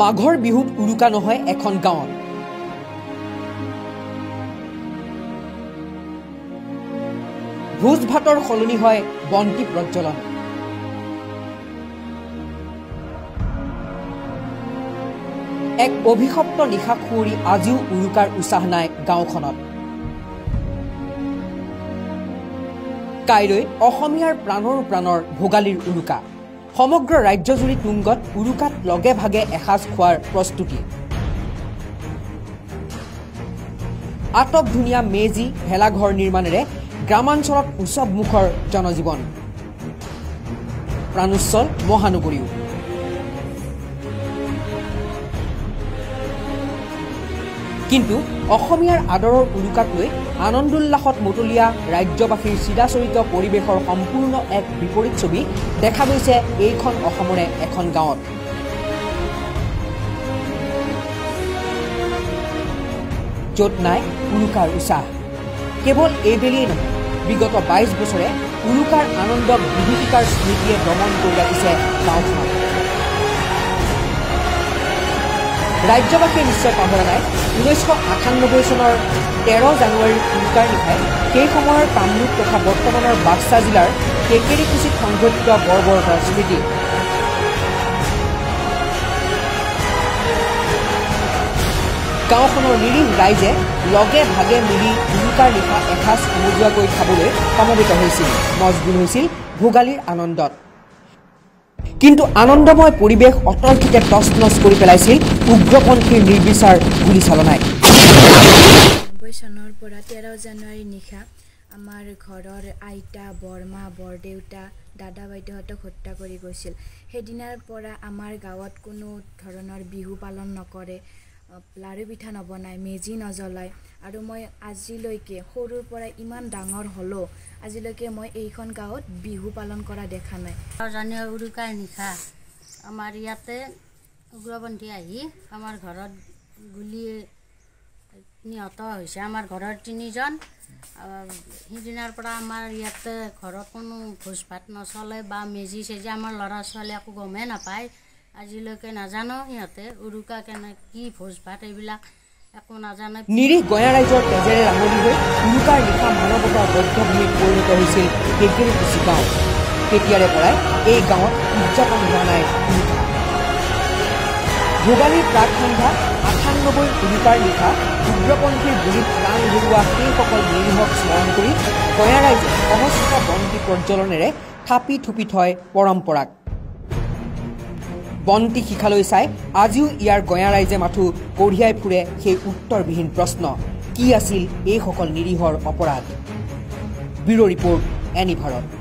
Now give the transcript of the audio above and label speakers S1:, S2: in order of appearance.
S1: মাঘৰ বিহুত উৰুকা নহয় এখন গাঁৱত। ভোজ ভাতৰ সলনি হয় বন্তি প্ৰজ্বলন। এক অভিশপ্ত নিশা খুঁৱৰি আজিও উৰুকাৰ উৎসাহ নাই গাঁওখনত। কাইলৈ অসমীয়াৰ প্ৰাণৰ ভোগালীৰ উৰুকা। সমগ্ৰ ৰাজ্যজুৰি তুংগত উৰুকাত লগে ভাগে এসাঁজ খোৱাৰ প্ৰস্তুতি। আটক ধুনীয়া মেজি ভেলাঘৰ নিৰ্মাণেৰে গ্ৰামাঞ্চলত উৎসৱমুখৰ জনজীৱন। প্ৰাণোচ্ছল মহানগৰীও। কিন্তু অসমীয়াৰ আদৰৰ উৰুকাক লৈ আনন্দোল্লাসত মতলীয়া ৰাজ্যবাসীৰ চিৰাচৰিত পৰিৱেশৰ সম্পূৰ্ণ এক বিপৰীত ছবি দেখা গৈছে এইখন অসমৰে এখন গাঁৱত। য'ত নাই উৰুকাৰ উৎসাহ। কেৱল এইবেলিয়েই নহয়, বিগত ২২ বছৰে উৰুকাৰ আনন্দক বিভূতিকাৰ স্মৃতিয়ে দমন কৰি ৰাখিছে গাঁওখন। ৰাজ্যবাসীয়ে নিশ্চয় পাহৰা নাই ১৯৯৮ চনৰ ১৩ জানুৱাৰীৰ উৰুকাৰ নিশাই সেই সময়ৰ কামৰূপ তথা বৰ্তমানৰ বাক্সা জিলাৰ কেকেৰিকুছিত সংঘটিত বৰ্বৰতাৰ স্মৃতি। গাঁওখনৰ নিৰীহ ৰাইজে লগে ভাগে মিলি উৰুকাৰ নিশা এসাঁজ সমজুৱাকৈ খাবলৈ সমবেত হৈছিল। মজগুল হৈছিল ভোগালীৰ আনন্দত। কিন্তু আনন্দময় পৰিৱেশ অতৰ্কিতে তছনছ কৰি পেলাইছিল উগ্ৰপন্থীৰ নিৰ্বিচাৰ গুলীচালনাই।
S2: ৯০ চনৰ পৰা ১৩ জানুৱাৰীৰ নিশা আমাৰ ঘৰৰ আইতা, বৰমা, বৰদেউতা, দাদা বাইদেউহঁতক হত্যা কৰি গৈছিল। সেইদিনাৰ পৰা আমাৰ গাঁৱত কোনো ধৰণৰ বিহু পালন নকৰে, লাড়ু পিঠা নবনায়, মেজি নজ্বলায়। আৰু মই আজিলৈকে সৰুৰ পৰা ইমান ডাঙৰ হ'লেও আজিলৈকে মই এইখন গাঁৱত বিহু পালন কৰা দেখা নাই।
S3: জানুৱাৰী উৰুকাৰ নিশা আমাৰ ইয়াতে উগ্ৰপন্থী আহি আমাৰ ঘৰত গুলি নিহত হৈছে। আমাৰ ঘৰৰ ৩জন। সিদিনাৰ পৰা আমাৰ ইয়াতে ঘৰত কোনো ভোজ ভাত নচলে বা মেজি চেজি আমাৰ ল'ৰা ছোৱালী একো গমেই নাপায়। আজিলৈকে নাজানো সিহঁতে উৰুকা কি ভোজ ভাত এইবিলাক একো নাজানে।
S1: নিৰীহ গঞা ৰাইজৰ তেজেৰে ৰাঙলী হৈ উৰুকাৰ নিশা মানৱতাৰ বদ্ধভূমিত পৰিণত হৈছিল কেকেৰিকুছি গাঁও। তেতিয়াৰে পৰাই এই গাঁৱত উদযাপন হোৱা নাই উৰুকা। ভোগালীৰ প্ৰাক সন্ধ্যা ৯৮ উৰুকাৰ নিশা উগ্ৰপন্থীৰ গুলীত প্ৰাণ হেৰুওৱা সেইসকল নিৰীহক স্মৰণ কৰি গঞা ৰাইজে সহস্ৰ বন্তি প্ৰজ্বলনেৰে থাপি থুপি থয় পৰম্পৰাক। বন্তি শিখালৈ চাই আজিও ইয়াৰ গঞা ৰাইজে মাথো কঢ়িয়াই ফুৰে সেই উত্তৰবিহীন প্ৰশ্ন, কি আছিল এইসকল নিৰীহৰ অপৰাধ? Bureau' report, any Bharat.